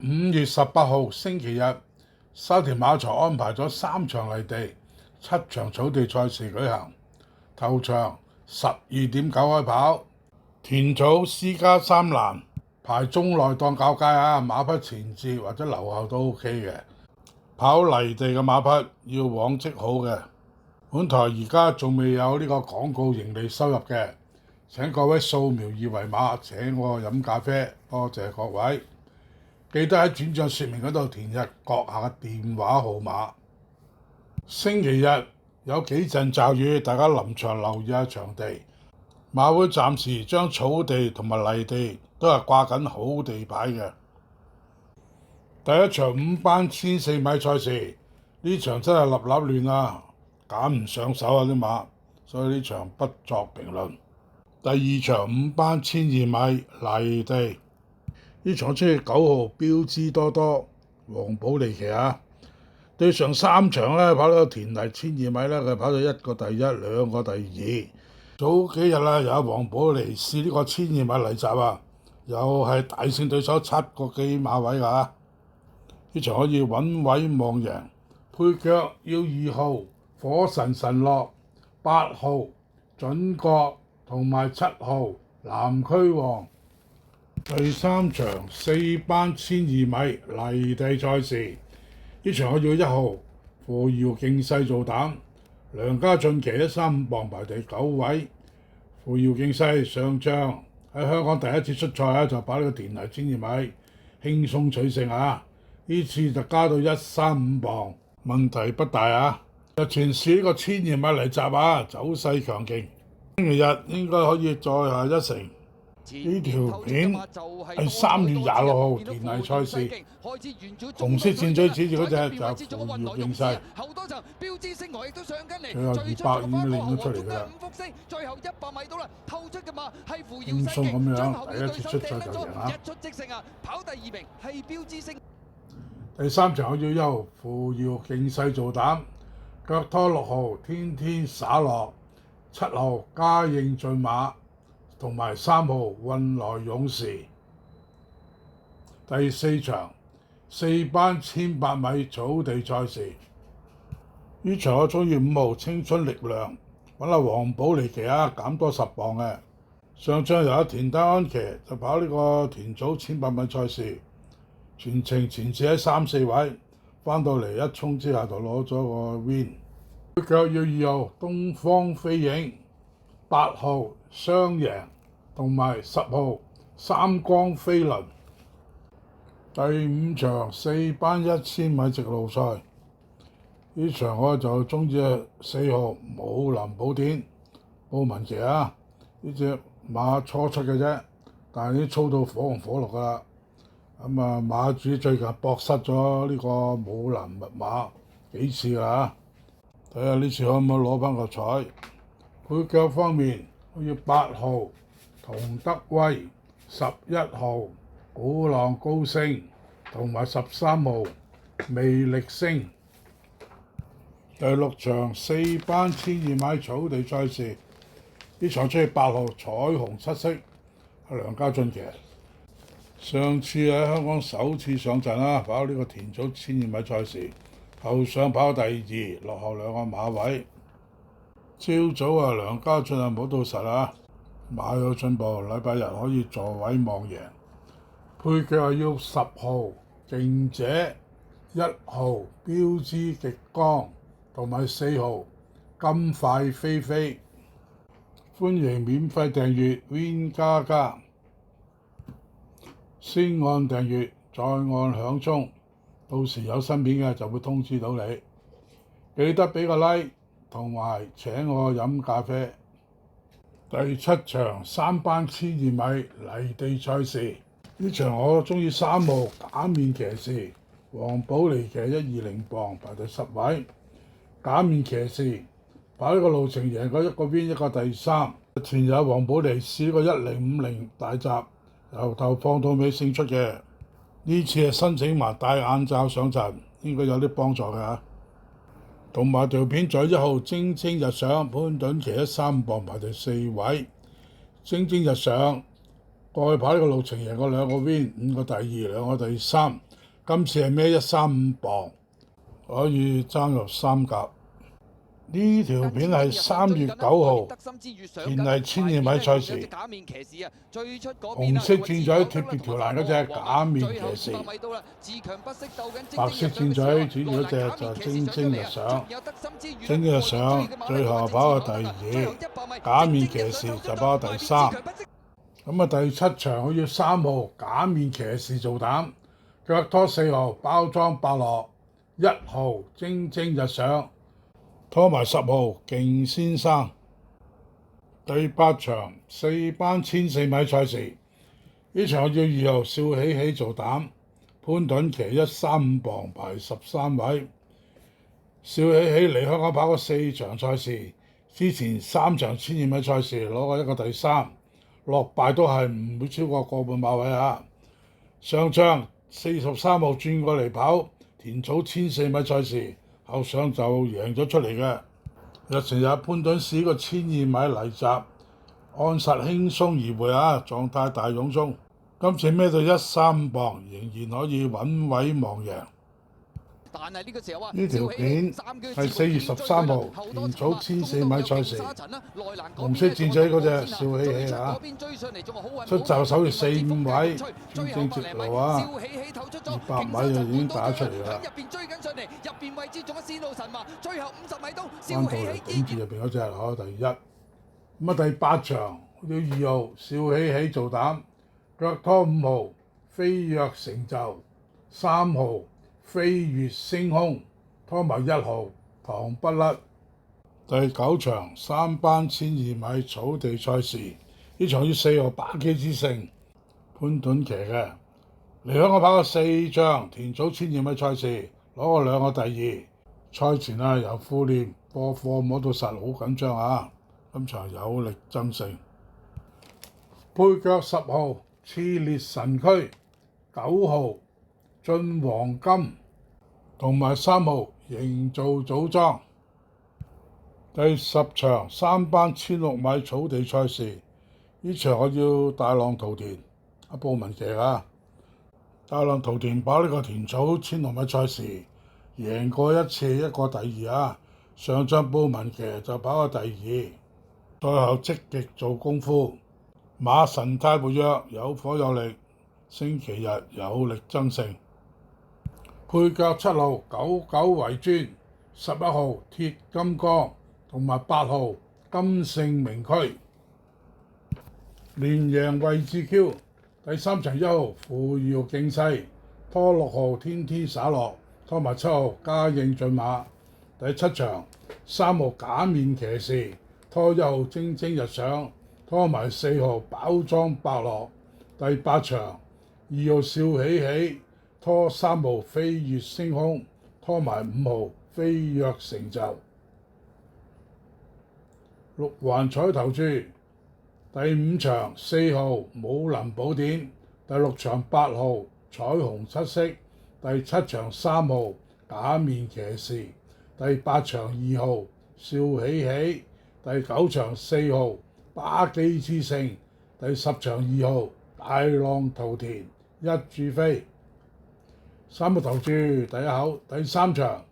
5月18號星期日，沙田馬場安排咗3場泥地、7場草地賽事舉行。頭場12點9開跑，田草私家3欄，排中內檔較佳啊！馬匹前置或者留後都 OK 嘅。跑泥地嘅馬匹要往績好嘅。本台而家仲未有呢個廣告盈利收入嘅，請各位掃描二維碼請我飲咖啡，多謝各位。記得喺轉賬說明嗰度填入閣下嘅電話號碼。星期日有幾陣驟雨，大家臨場留意下場地。馬會暫時將草地同埋泥地都係掛緊好地牌嘅。第一場5班1400米賽事，呢場真係立亂啊，揀唔上手啊啲馬，所以呢場不作評論。第二場5班1200米泥地，呢場出去9號標之多多黃寶利奇啊。對上3場咧跑呢個田泥1200米咧，佢跑咗1個第一，2個第二。早幾日啦，有黃寶利試呢個1200米泥閘啊，又係大勝對手7個幾馬位㗎。呢場可以穩位望贏，配腳要2號火神神樂、8號準國同埋7號南區王。第3場4班1200米泥地賽事，呢場我要1號扶搖勁勢做膽，梁家俊騎135磅排第9位。扶搖勁勢上仗喺香港第一次出賽啊，就跑呢個田泥1200米輕鬆取勝啊！呢次就加到135磅，問題不大啊！日前試呢個1200米泥閘啊，走勢強勁，星期日應該可以再下一城。呢條片係3月26號田泥賽事，紅色箭嘴指住嗰隻就扶搖勁勢，最後200已經練咗出嚟㗎啦，輕鬆咁樣第一次出賽就贏啊！第3場我要1號扶搖勁勢做膽，腳拖6號天天灑落，7號嘉應駿馬同埋3號運來勇士。第4場4班1800米草地賽事，呢場我中意5號青春力量，揾阿黃寶利騎啊，減多10磅嘅。上仗由阿田德安騎就跑呢個田草1500米賽事，全程前置喺3、4位，翻到嚟一衝之下就攞咗個 win。配腳要2號東方飛影、8號雙贏同埋10號三光飛輪。第5場4班1000米直路賽，呢場我就中意4號武林寶典布文騎啊，呢隻馬初出嘅啫，但係已經操到火紅火綠㗎啦。馬主最近搏失咗呢個武林密碼幾次啦，睇下呢次可唔可以攞翻個彩。配腳方面，我要8號同德威、11號鼓浪高升同埋13號魅力星。第6場4班1200米草地賽事，呢場出去8號彩虹七色，係梁家俊騎。上次喺香港首次上陣啦，跑呢個田草1200米賽事，後上跑第2，落後2個馬位。朝早梁家俊冇到實啊，馬有進步，禮拜日可以座位望贏。配腳要10號勁者、1號標之極光同埋4號金快飛飛。歡迎免費訂閱 Win 加加，先按訂閱再按響鐘，到時有新片嘅就會通知到你。記得俾個 like 同埋請我飲咖啡。第7場3班1200米泥地賽事，呢場我中意3號假面騎士黃寶利騎120磅排第10位。假面騎士跑呢個路程贏過1個 win 1個第3。前有黃寶利試過1050大閘，由頭放到尾勝出嘅。呢次係申請埋戴眼罩上陣，應該有啲幫助嘅。同埋條片在1號蒸蒸日上，潘頓騎135磅排第4位。蒸蒸日上過去跑呢個路程贏過2個 win 5個第2，2個第3。今次係孭135磅，可以爭入3甲。呢條片係3月9號，田麗1200米賽事，紅色箭嘴貼住條欄嗰隻假面騎士，白色箭嘴指住嗰隻就係蒸蒸日上，蒸蒸日上最後跑到第2，假面騎士就跑到第3。咁啊，第7場佢要3號假面騎士做膽，腳拖4號包裝伯樂，1號蒸蒸日上。拖埋10號勁先生。第8場4班1400米賽事，呢場我要2號笑喜喜做膽，潘頓騎135磅排13位。笑喜喜離香港跑過4場賽事，之前3場1200米賽事攞過一個第3，落敗都係唔會超過個半馬位啊。上場43號轉過嚟跑田草1400米賽事。後上就贏咗出嚟嘅，日前日潘頓試個1200米泥閘，按實輕鬆而回啊，狀態大勇鬆。今次孭到135磅，仍然可以穩位望贏。但係呢個時候呢條片係4月13號田草1400米賽事，紅色箭嘴嗰隻笑喜喜啊，出閘首要4、5位，專正直路啊，200米就已經打出嚟啦。翻到嚟頂住入邊嗰隻攞第1。咁啊第8場要2號笑喜喜做膽，腳拖5號飛躍成就，3號飛越星空，拖埋1號唐不甩。第9場3班1200米草地賽事，呢場要4號巴基之星，潘頓騎嘅，嚟香港跑過4仗田草1200米賽事，攞過2個第2。賽前啊由副練播課摸到實，好緊張啊！今場有力爭勝。配腳10號熾烈神驅，9號進黃金，同埋3號營造組裝。第10場3班1600米草地賽事，呢場我要大浪淘田，阿布文騎啊！大浪淘田跑呢個田草1600米賽事，贏過1次，一個第2啊！上仗布文騎就跑過第2，賽後積極做功夫，馬神態活躍，有火有力，星期日有力爭勝。配腳7號99為尊，11號鐵金剛同埋8號金盛名區。連贏位置 Q， 第3場1號扶搖勁勢，拖6號天天灑落，拖埋7號嘉應駿馬。第7場3號假面騎士，拖1號蒸蒸日上，拖埋4號包裝伯樂。第8場2號笑喜喜，拖3號飛越星空，拖埋5號飛躍成就。6環彩頭注，第5場4號武林寶典，第6場8號彩虹七色，第7場3號假面騎士，第8場2號笑喜喜，第9場4號巴基之星，第10場2號大浪淘田一注飛。3個頭注第1口，第3場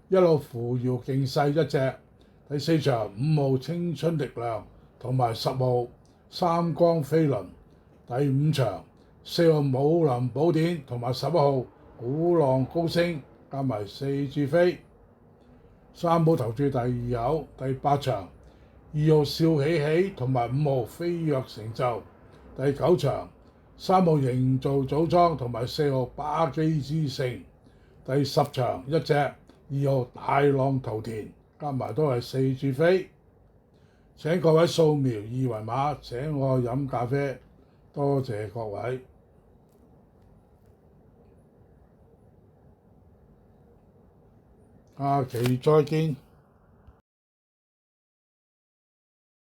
1號扶搖勁勢1隻，第4場5號青春力量同埋10號三光飛輪，第5場4號武林寶典同埋11號鼓浪高升，加埋4注飛。3號頭注第2口，第8場2號笑喜喜同埋5號飛躍成就，第9場3號營造組裝同埋4號巴基之星，第10場1隻2號大浪淘田，加埋都係4注飛。請各位掃描2維碼請我飲咖啡，多謝各位。下期再見。